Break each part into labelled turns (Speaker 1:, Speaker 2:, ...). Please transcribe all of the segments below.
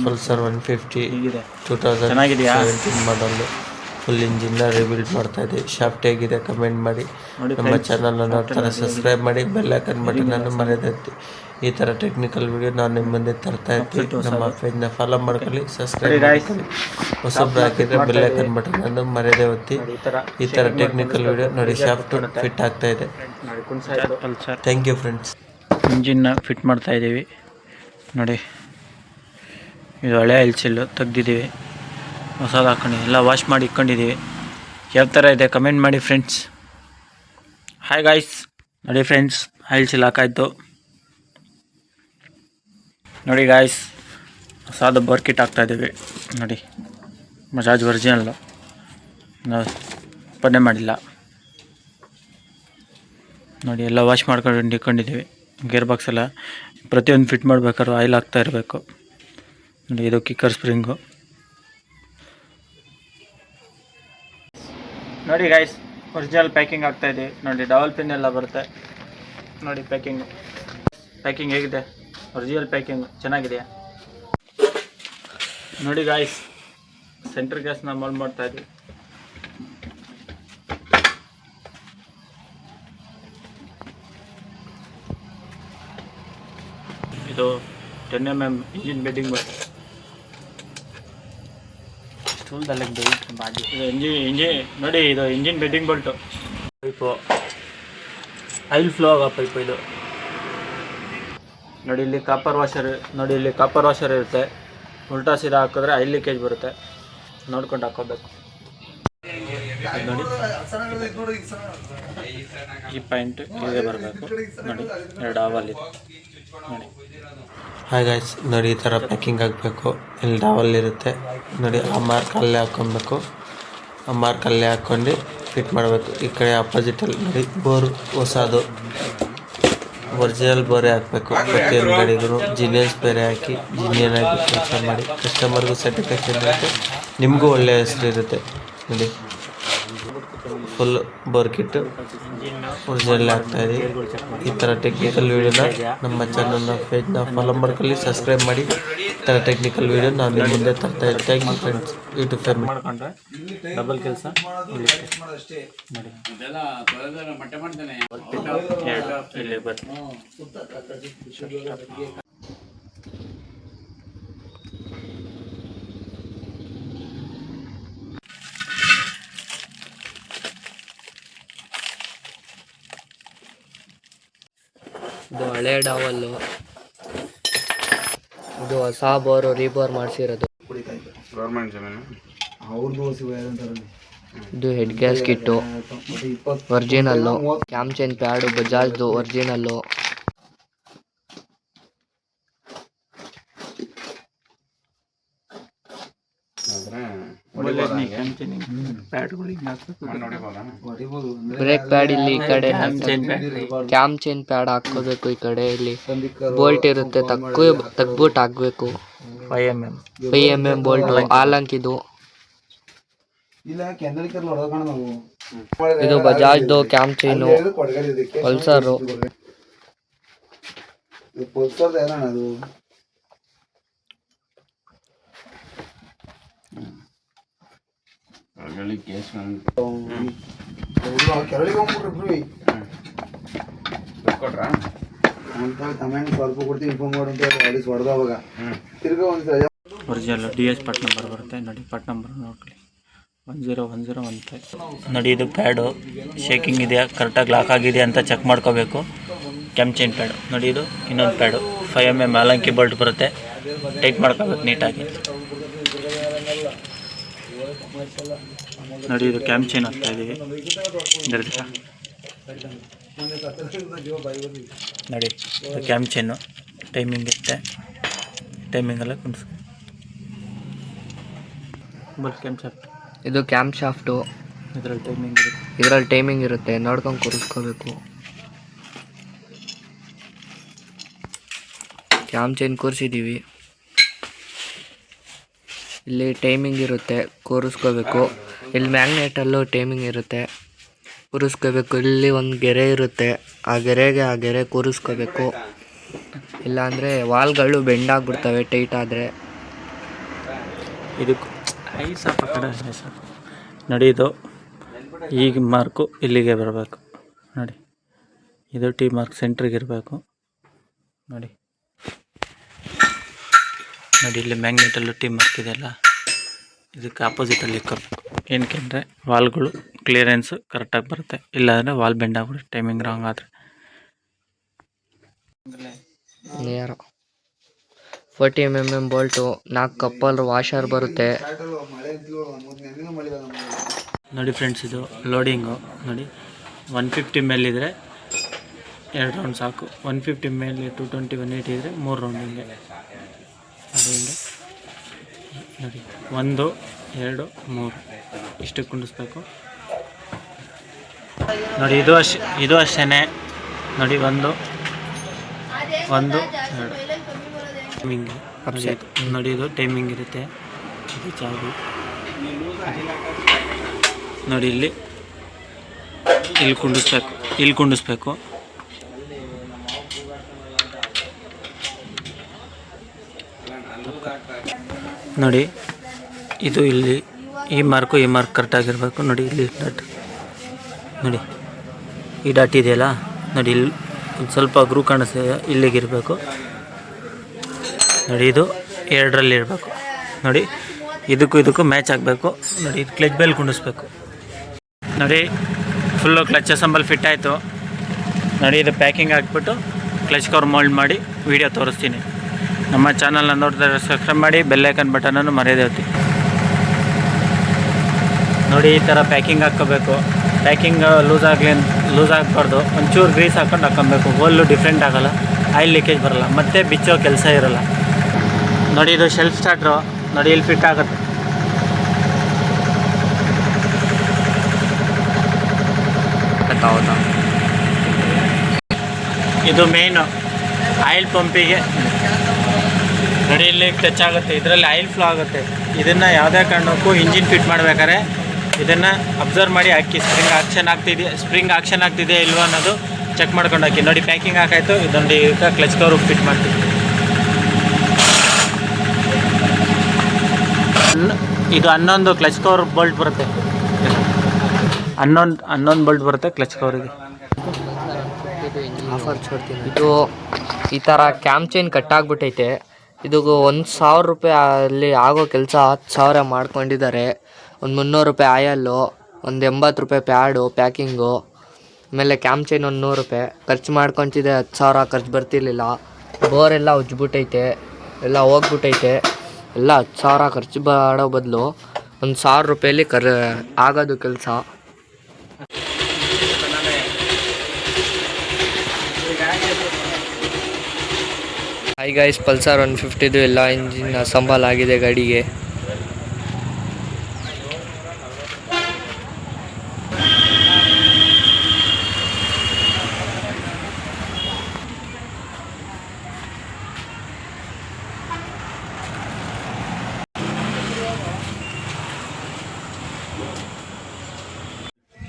Speaker 1: Pulsar 150
Speaker 2: ಹೀಗಿದೆ
Speaker 1: 2017 ಮಾಡಲು full ಇಂಜಿನ್ನ rebuild ಮಾಡ್ತಾ ಇದೆ. ಶಾಫ್ಟ್ ಹೇಗಿದೆ ಕಮೆಂಟ್ ಮಾಡಿ. ನಮ್ಮ ಚಾನಲ್ ನೋಡ್ತಾರೆ ಸಬ್ಸ್ಕ್ರೈಬ್ ಮಾಡಿ, ಬೆಲ್ ಐಕನ್ ಬಟನ್ ಅನ್ನು ಮರೆಯದಿರ್ತಿ. ಈ ಥರ ಟೆಕ್ನಿಕಲ್ ವಿಡಿಯೋ ನಾನು ನಿಮ್ಮ ಮುಂದೆ ತರ್ತಾ ಇರ್ತೀನಿ. ನಮ್ಮ ಪೇಜ್ನ ಫಾಲೋ ಮಾಡ್ಕೊಳ್ಳಿ, ಸಬ್ಸ್ಕ್ರೈಬ್ ಮಾಡ್ಕೊಳ್ಳಿ. ಹೊಸಬ್ರು ಹಾಕಿದ್ರೆ ಬೆಲ್ ಐಕನ್ ಬಟನ್ ಅನ್ನು ಮರೆಯದೇ ಒತ್ತಿ. ಈ ಥರ ಟೆಕ್ನಿಕಲ್ ವಿಡಿಯೋ ನೋಡಿ. ಶಾಫ್ಟ್ ಫಿಟ್ ಆಗ್ತಾ ಇದೆ. Thank you friends.
Speaker 2: ಇಂಜಿನ್ನ ಫಿಟ್ ಮಾಡ್ತಾ ಇದ್ದೀವಿ ನೋಡಿ. ಇದು ಹಳೆ ಎಲ್ಸಿಲ್ಲು ತೆಗ್ದಿದ್ದೀವಿ, ಹೊಸದು ಹಾಕ್ಕೊಂಡಿದ್ದೀವಿ, ಎಲ್ಲ ವಾಶ್ ಮಾಡಿ ಇಟ್ಕೊಂಡಿದ್ದೀವಿ. ಯಾವ ಥರ ಇದೆ ಕಮೆಂಟ್ ಮಾಡಿ ಫ್ರೆಂಡ್ಸ್. ಹಾಯ್ ಗಾಯ್ಸ್, ನೋಡಿ ಫ್ರೆಂಡ್ಸ್, ಆಯಿಲ್ ಸೀಲ್ ಹಾಕಾಯ್ತು ನೋಡಿ ಗಾಯ್ಸ್. ಹೊಸದು ಬೋರ್ಕಿಟ್ ಹಾಕ್ತಾಯಿದ್ದೀವಿ ನೋಡಿ. ಬಜಾಜ್ ಒರಿಜಿನಲ್ಲು, ನಾವು ಓಪನ್ನೇ ಮಾಡಿಲ್ಲ ನೋಡಿ. ಎಲ್ಲ ವಾಶ್ ಮಾಡ್ಕೊಂಡು ಇಟ್ಕೊಂಡಿದ್ದೀವಿ. ಗೇರ್ ಬಾಕ್ಸ್ ಎಲ್ಲ ಪ್ರತಿಯೊಂದು ಫಿಟ್ ಮಾಡ್ಬೇಕಾದ್ರೂ ಆಯಿಲ್ ಹಾಕ್ತಾ ಇರಬೇಕು ನೋಡಿ. ಇದು ಕಿಕ್ಕರ್ ಸ್ಪ್ರಿಂಗು ನೋಡಿ ಗಾಯ್ಸ್. ಒರಿಜಿನಲ್ ಪ್ಯಾಕಿಂಗ್ ಆಗ್ತಾಯಿದೆ ನೋಡಿ. ಡಬಲ್ ಪಿನ್ ಎಲ್ಲ ಬರುತ್ತೆ ನೋಡಿ. ಪ್ಯಾಕಿಂಗ್ ಹೇಗಿದೆ? ಒರಿಜಿನಲ್ ಪ್ಯಾಕಿಂಗ್ ಚೆನ್ನಾಗಿದೆಯಾ ನೋಡಿ ಗಾಯ್ಸ್. ಸೆಂಟ್ರ್ ಗ್ಯಾಸ್ನ ಮೋಲ್ಡ್ ಮಾಡ್ತಾಯಿದ್ವಿ. ಇದು 10 mm ಇಂಜಿನ್ ಬೆಡ್ಡಿಂಗ್ ಬೋಲ್ಟ್. ಇದು ಇಂಜಿನ್ ನೋಡಿ. ಇದು engine bedding Bolt. Pipe oil flow ಆಗೋ ಪೈಪು ಇದು ನೋಡಿ. ಇಲ್ಲಿ ಕಾಪರ್ ವಾಷರ್ ನೋಡಿ. ಇಲ್ಲಿ ಕಾಪರ್ ವಾಷರ್ ಇರುತ್ತೆ. ಉಲ್ಟಾ ಸೀದಾ ಹಾಕಿದ್ರೆ ಆಯಿಲ್ ಲೀಕೇಜ್ ಬರುತ್ತೆ, ನೋಡ್ಕೊಂಡು ಹಾಕೋಬೇಕು ನೋಡಿ. ಈ ಪಾಯಿಂಟ್ ಇಲ್ಲಿಗೆ ಬರಬೇಕು ನೋಡಿ. 2 ಆವಲ್ ಇದೆ ನೋಡಿ.
Speaker 1: ಹಾಯ್ ಗಾಯ್ಸ್, ನೋಡಿ ಈ ಥರ ಪ್ಯಾಕಿಂಗ್ ಆಗಬೇಕು. ಇಲ್ಲಿ ಡಾವಲ್ ಇರುತ್ತೆ ನೋಡಿ. ಆ ಮಾರ್ಕ್ ಅಲ್ಲೇ ಹಾಕ್ಕೊಬೇಕು. ಆ ಮಾರ್ಕ್ ಅಲ್ಲೇ ಹಾಕ್ಕೊಂಡು ಫಿಟ್ ಮಾಡಬೇಕು. ಈ ಕಡೆ ಅಪೋಸಿಟಲ್ಲಿ ನೋಡಿ ಬೋರ್ ಹೊಸದು ಒರಿಜಿನಲ್ ಬೋರೇ ಹಾಕಬೇಕು. ಪ್ರತಿಯೊಂದು ಗಾಡಿಗೂ ಜಿನಿಯನ್ಸ್ ಬೇರೆ ಹಾಕಿ ಜಿನಿಯನ್ ಆಗಿ ಕೆಲಸ ಮಾಡಿ ಕಸ್ಟಮರ್ಗೂ ಸ್ಯಾಟಿಸ್ಫ್ಯಾಕ್ಷನ್ ಇರುತ್ತೆ, ನಿಮಗೂ ಒಳ್ಳೆಯ ಹೆಸರು ಇರುತ್ತೆ ನೋಡಿ. ಫುಲ್ ಬೋರ್ ಕಿಟ್ಟು ಒರಿಜಿನಲ್ ಆಗ್ತಾಯಿದೆ. ಈ ಥರ ಟೆಕ್ನಿಕಲ್ ವೀಡಿಯೋನ ನಮ್ಮ ಚಾನಲ್ನ ಪೇಜ್ನ ಫಾಲೋ ಮಾಡ್ಕೊಳ್ಳಿ, ಸಬ್ಸ್ಕ್ರೈಬ್ ಮಾಡಿ. ಈ ಥರ ಟೆಕ್ನಿಕಲ್ ವೀಡಿಯೋ ನಾನು ನಿಮ್ಮ ಮುಂದೆ ತರ್ತಾ ಇದ್ದೀನಿ. Thank you friends. YouTube family
Speaker 2: ಮಾಡ್ಕೊಂಡ್ರೆ ಡಬಲ್ ಕೆಲಸ ಇಲ್ಲಿ ಬರ್ತದೆ.
Speaker 3: ಇದು ಹಳೆ ಡಾವಲ್ಲು. ಇದು ಹೊಸ ಬೋರು ರೀಬೋರ್ ಮಾಡಿಸಿರೋದು. ಇದು head gas kit original. Cam chain pad ಬಜಾಜ್ದು ಒರಿಜಿನಲ್ಲು. ಬ್ರೇಕ್ ಪ್ಯಾಡ್ ಇಲ್ಲಿ ಈ ಕಡೆ ಕ್ಯಾಮ್ ಚೈನ್ ಪ್ಯಾಡ್ ಹಾಕೋಬೇಕು. ಈ ಕಡೆ ಇಲ್ಲಿ ಬೋಲ್ಟ್ ಇರುತ್ತೆ, ತಗ್ಬಿಟ್ಟು ಹಾಕ್ಬೇಕು. 5mm ಬೋಲ್ಟ್ ಹಾಲಂಕಿದು. ಇದು ಬಜಾಜ್ದು cam chain. Pulsar
Speaker 2: original DS part number ಬರುತ್ತೆ ನೋಡಿ. ಪಾರ್ಟ್ ನಂಬರ್ ನೋಡ್ಕೊಳ್ಳಿ 101015 ನೋಡಿ. ಇದು ಪ್ಯಾಡು ಶೇಕಿಂಗ್ ಇದೆಯಾ, ಕರೆಕ್ಟಾಗಿ ಲಾಕ್ ಆಗಿದೆಯಾ ಅಂತ ಚೆಕ್ ಮಾಡ್ಕೋಬೇಕು. ಕ್ಯಾಮ್ ಚೈನ್ ಪ್ಯಾಡು ನೋಡಿ. ಇದು ಇನ್ನೊಂದು ಪ್ಯಾಡು 5mm ಹಾಲಂಕಿ ಬೋಲ್ಟ್ ಬರುತ್ತೆ. ಟೈಟ್ ಮಾಡ್ಕೋಬೇಕು ನೀಟಾಗಿ ನೋಡಿ. ಇದು ಕ್ಯಾಮ್ ಚೈನ್ ಹಾಕ್ತಾ ಇದ್ದೀವಿ ನೋಡಿ. ಇದು ಕ್ಯಾಮ್ ಚೈನು ಟೈಮಿಂಗ್ ಇರುತ್ತೆ. ಟೈಮಿಂಗೆಲ್ಲ ಕುಣಿಸ್ ಕ್ಯಾಮ್ ಶಾಫ್ಟ್.
Speaker 3: ಇದು ಕ್ಯಾಮ್ ಶಾಫ್ಟು. ಇದರಲ್ಲಿ ಟೈಮಿಂಗ್ ಇರುತ್ತೆ, ನೋಡ್ಕೊಂಡು ಕೂರಿಸ್ಕೋಬೇಕು. Cam chain ಕೂರಿಸಿದ್ದೀವಿ. ಇಲ್ಲಿ ಟೈಮಿಂಗ್ ಇರುತ್ತೆ, ಕೂರಿಸ್ಕೋಬೇಕು. ಇಲ್ಲಿ ಮ್ಯಾಗ್ನೆಟಲ್ಲೂ ಟೈಮಿಂಗ್ ಇರುತ್ತೆ, ಕೂರಿಸ್ಕೋಬೇಕು. ಇಲ್ಲಿ ಒಂದು ಗೆರೆ ಇರುತ್ತೆ, ಆ ಗೆರೆ ಕೂರಿಸ್ಕೋಬೇಕು. ಇಲ್ಲಾಂದರೆ ವಾಲ್ಗಳು ಬೆಂಡ್ ಆಗಿಬಿಡ್ತವೆ ಟೈಟ್ ಆದರೆ.
Speaker 2: ಇದಕ್ಕೂ ಸ್ವಲ್ಪ ಕಡೆ ಸರ್ ನೋಡಿ. ಇದು ಈಗ ಮಾರ್ಕು ಇಲ್ಲಿಗೆ ಬರಬೇಕು ನೋಡಿ. ಇದು ಟಿ ಮಾರ್ಕ್ ಸೆಂಟ್ರಿಗೆ ಇರಬೇಕು ನೋಡಿ. ನೋಡಿ ಇಲ್ಲಿ ಮ್ಯಾಗ್ನೆಟಲ್ಲೂ ಟಿ ಮಾರ್ಕ್ ಇದೆಯಲ್ಲ, ಇದಕ್ಕೆ ಆಪೋಸಿಟಲ್ಲಿ ಇಕ್ಕೋಬೇಕು. ಏನಕ್ಕೆ ಅಂದರೆ ವಾಲ್ಗಳು ಕ್ಲಿಯರೆನ್ಸು ಕರೆಕ್ಟಾಗಿ ಬರುತ್ತೆ, ಇಲ್ಲಾಂದರೆ ವಾಲ್ ಬೆಂಡ್ ಆಗ್ಬಿಡುತ್ತೆ ಟೈಮಿಂಗ್ ರಾಂಗ್ ಆದರೆ.
Speaker 3: 40 mm ಬೋಲ್ಟು, 4 ಕಪ್ಪಲ್ ವಾಷರ್ ಬರುತ್ತೆ
Speaker 2: ನೋಡಿ ಫ್ರೆಂಡ್ಸ್. ಇದು ಲೋಡಿಂಗು ನೋಡಿ. 150 ಮೇಲೆ ಇದ್ದರೆ 2 ರೌಂಡ್ ಸಾಕು. 150 ಮೇಲೆ 220 180 ಇದ್ದರೆ 3 ರೌಂಡ್ ಹಿಂಗೆ ನೋಡಿ. ಹಿಂಗೆ ನೋಡಿ 1 2 3 ಇಷ್ಟು ಕುಂಡಿಸ್ಬೇಕು ನೋಡಿ. ಇದು ಅಷ್ಟೇ ನೋಡಿ. 1 2 ಟೈಮಿಂಗ್ ನೋಡಿ. ಇದು ಟೈಮಿಂಗ್ ಇರುತ್ತೆ. ಇದು ಚಾಬಿ ನೋಡಿ. ಇಲ್ಲಿ ಕುಂಡಿಸ್ಬೇಕು ನೋಡಿ. ಇದು ಇಲ್ಲಿ ಈ ಮಾರ್ಕ್ ಕರೆಕ್ಟಾಗಿರಬೇಕು ನೋಡಿ. ಇಲ್ಲಿ ಡಾಟ್ ನೋಡಿ, ಈ ಡಾಟ್ ಇದೆಯಲ್ಲ ನೋಡಿ. ಇಲ್ಲಿ ಒಂದು ಸ್ವಲ್ಪ ಗ್ರೂ ಕಾಣಿಸ್ತಿದೆ, ಇಲ್ಲಿಗಿರಬೇಕು ನೋಡಿ. ಇದು 2ರಲ್ಲಿ ಇರಬೇಕು ನೋಡಿ. ಇದಕ್ಕೂ ಮ್ಯಾಚ್ ಆಗಬೇಕು ನೋಡಿ. ಇದು ಕ್ಲಚ್ ಬೆಲ್ ಕುಂಡಿಸ್ಬೇಕು ನೋಡಿ. ಫುಲ್ಲು ಕ್ಲಚ್ ಅಸೆಂಬಲ್ ಫಿಟ್ ಆಯಿತು ನೋಡಿ. ಇದು ಪ್ಯಾಕಿಂಗ್ ಹಾಕ್ಬಿಟ್ಟು ಕ್ಲಚ್ ಕವರ್ ಮೋಲ್ಡ್ ಮಾಡಿ ವೀಡಿಯೋ ತೋರಿಸ್ತೀನಿ. ನಮ್ಮ ಚಾನಲ್ನ ನೋಡ್ತಾರೆ ಸಬ್ಸ್ಕ್ರೈಬ್ ಮಾಡಿ, ಬೆಲ್ ಐಕನ್ ಬಟನನ್ನು ಮರೆಯದೇ ಒತ್ತಿ ನೋಡಿ. ಈ ಥರ ಪ್ಯಾಕಿಂಗ್ ಹಾಕ್ಕೋಬೇಕು. ಪ್ಯಾಕಿಂಗ್ ಲೂಸ್ ಆಗಬಾರ್ದು. ಒಂಚೂರು ಗ್ರೀಸ್ ಹಾಕ್ಕೊಂಡು ಹಾಕ್ಕೊಬೇಕು. ಗೋಲ್ಲು ಡಿಫ್ರೆಂಟ್ ಆಗೋಲ್ಲ, ಆಯಿಲ್ ಲೀಕೇಜ್ ಬರೋಲ್ಲ, ಮತ್ತು ಬಿಚ್ಚೋ ಕೆಲಸ ಇರೋಲ್ಲ ನೋಡಿ. ಇದು ಶೆಲ್ಫ್ ಸ್ಟಾರ್ಟ್ರು ನೋಡಿ. ಇಲ್ಲಿ ಫಿಟ್ ಆಗುತ್ತೆ ಇದು ಮೇಯ್ನು ಆಯಿಲ್ ಪಂಪಿಗೆ ನೋಡಿ. ಇಲ್ಲಿ ಟಚ್ ಆಗುತ್ತೆ, ಇದರಲ್ಲಿ ಆಯಿಲ್ ಫ್ಲೋ ಆಗುತ್ತೆ. ಇದನ್ನು ಯಾವುದೇ ಕಾರಣಕ್ಕೂ ಇಂಜಿನ್ ಫಿಟ್ ಮಾಡ್ಬೇಕಾದ್ರೆ ಇದನ್ನು ಅಬ್ಸರ್ವ್ ಮಾಡಿ ಹಾಕಿ. ಸ್ಪ್ರಿಂಗ್ ಆಕ್ಷನ್ ಆಗ್ತಿದೆ ಇಲ್ವೋ ಅನ್ನೋದು ಚೆಕ್ ಮಾಡ್ಕೊಂಡು ಹಾಕಿ ನೋಡಿ. ಪ್ಯಾಕಿಂಗ್ ಹಾಕಾಯ್ತು. ಇದೊಂದು ಈಗ ಕ್ಲಚ್ ಕವರು ಫಿಟ್ ಮಾಡ್ತೀವಿ. ಇದು 11 ಕ್ಲಚ್ ಕವರ್ ಬೋಲ್ಟ್ ಬರುತ್ತೆ. 11 ಬೋಲ್ಟ್ ಬರುತ್ತೆ ಕ್ಲಚ್ ಕವರಿಗೆ.
Speaker 3: ಇದು ಈ ಥರ ಕ್ಯಾಮ್ ಚೈನ್ ಕಟ್ಟಾಗ್ಬಿಟ್ಟೈತೆ. ಇದು 1,000 ರೂಪಾಯಿ ಅಲ್ಲಿ ಆಗೋ ಕೆಲಸ 10,000 ಮಾಡ್ಕೊಂಡಿದ್ದಾರೆ. ಒಂದು 300 ರೂಪಾಯಿ ಆಯಲ್ಲು, ಒಂದು 80 ರೂಪಾಯಿ ಪ್ಯಾಡು ಪ್ಯಾಕಿಂಗು, ಆಮೇಲೆ ಕ್ಯಾಮ್ ಚೈನ್ ಒಂದು 100 ರೂಪಾಯಿ ಖರ್ಚು ಮಾಡ್ಕೊತಿದ್ದೆ. 10,000 ಖರ್ಚು ಬರ್ತಿರ್ಲಿಲ್ಲ. ಬೋರೆಲ್ಲ ಉಜ್ಬಿಟ್ಟೈತೆ, ಎಲ್ಲ ಹೋಗ್ಬಿಟ್ಟೈತೆ. ಎಲ್ಲ 10,000 ಖರ್ಚು ಮಾಡೋ ಬದಲು 1,000 ರೂಪಾಯಲ್ಲಿ ಆಗೋದು ಕೆಲಸ. ಹೈ ಗೈಸ್, ಪಲ್ಸರ್ 150 ಎಲ್ಲ ಇಂಜಿನ್ ಅಸೆಂಬಲ್ ಆಗಿದೆ ಗಾಡಿಗೆ.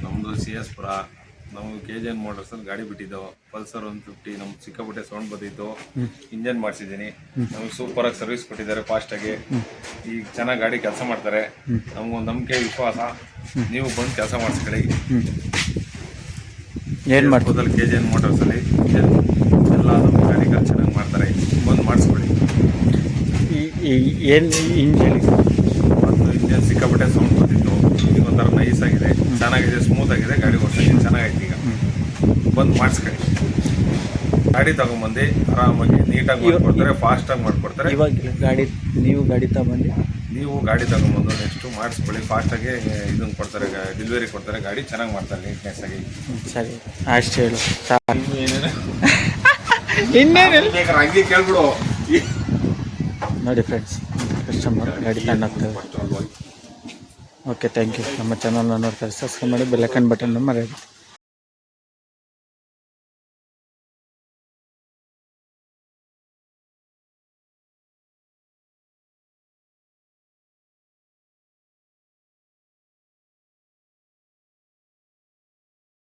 Speaker 4: ನಮ್ಮದು CS ಪುರ. ನಾವು KGN ಮೋಟರ್ಸಲ್ಲಿ ಗಾಡಿ ಬಿಟ್ಟಿದ್ದೆವು. ಪಲ್ಸರ್ 150 ನಮ್ಗೆ ಸಿಕ್ಕಾಪಟ್ಟೆ ಸೌಂಡ್ ಬಂದಿತ್ತು. ಇಂಜನ್ ಮಾಡಿಸಿದ್ದೀನಿ. ನಮ್ಗೆ ಸೂಪರಾಗಿ ಸರ್ವಿಸ್ ಕೊಟ್ಟಿದ್ದಾರೆ ಫಾಸ್ಟಾಗಿ. ಈಗ ಚೆನ್ನಾಗಿ ಗಾಡಿ ಕೆಲಸ ಮಾಡ್ತಾರೆ. ನಮಗೊಂದು ನಂಬಿಕೆ ವಿಶ್ವಾಸ. ನೀವು ಬಂದು ಕೆಲಸ ಮಾಡಿಸ್ಕೊಳ್ಳಿ.
Speaker 2: ಏನು ಮಾಡ್ಬೋದಲ್ಲಿ
Speaker 4: KGN ಮೋಟರ್ಸಲ್ಲಿ ಎಲ್ಲ ನಮ್ಮ ಗಾಡಿಗಳು ಚೆನ್ನಾಗಿ ಮಾಡ್ತಾರೆ. ಬಂದು ಮಾಡಿಸ್ಕೊಳ್ಳಿ.
Speaker 2: ಏನು ಇಂಜನ್
Speaker 4: ಸಿಕ್ಕಾಪಟ್ಟೆ ಸೌಂಡ್ ಬಂದಿತ್ತು. ಈಗ ಒಂಥರ ನೈಸ್ ಆಗಿದೆ, ಚೆನ್ನಾಗಿದೆ, ಸ್ಮೂತ್ ಆಗಿದೆ. ಗಾಡಿ ಓಡಿಸೋಕ್ಕೆ ಚೆನ್ನಾಗೈತೆ. ಈಗ ಬಂದು ಮಾಡಿಸ್ಕೊಳ್ಳಿ. ಗಾಡಿ ತಗೊಂಬಂದು ಆರಾಮಾಗಿ ನೀಟಾಗಿ ಮಾಡಿಕೊಡ್ತಾರೆ, ಫಾಸ್ಟಾಗಿ ಮಾಡಿಕೊಡ್ತಾರೆ.
Speaker 2: ಇವಾಗ ನೀವು ಗಾಡಿ
Speaker 4: ತಗೊಂಬಂದು ನೆಕ್ಸ್ಟು ಮಾಡಿಸ್ಕೊಳ್ಳಿ. ಫಾಸ್ಟಾಗಿ ಇದನ್ನು ಕೊಡ್ತಾರೆ, ಡೆಲಿವರಿ ಕೊಡ್ತಾರೆ. ಗಾಡಿ ಚೆನ್ನಾಗಿ ಮಾಡ್ತಾರೆ ನೀಟ್ನೆಸ್ ಆಗಿ.
Speaker 2: ಸರಿ, ಅಷ್ಟು ಹೇಳು.
Speaker 4: ಇನ್ನೇನು ಬೇಕಾದ್ರೆ ಹಂಗೆ ಕೇಳ್ಬಿಡು.
Speaker 2: ನೋಡಿ ಫ್ರೆಂಡ್ಸ್, ಕಸ್ಟಮರ್ ಗಾಡಿ ತಗೊಂಡೋಗ್ತದೆ. Okay, thank you. ನಮ್ಮ ಚಾನಲ್ನ ನೋಡ್ತಾರೆ ಸಬ್ಸ್ಕ್ರೈಬ್ ಮಾಡಿ, ಬೆಲ್ ಐಕಾನ್ ಬಟನ್ ಮರೆಯಬೇಡಿ.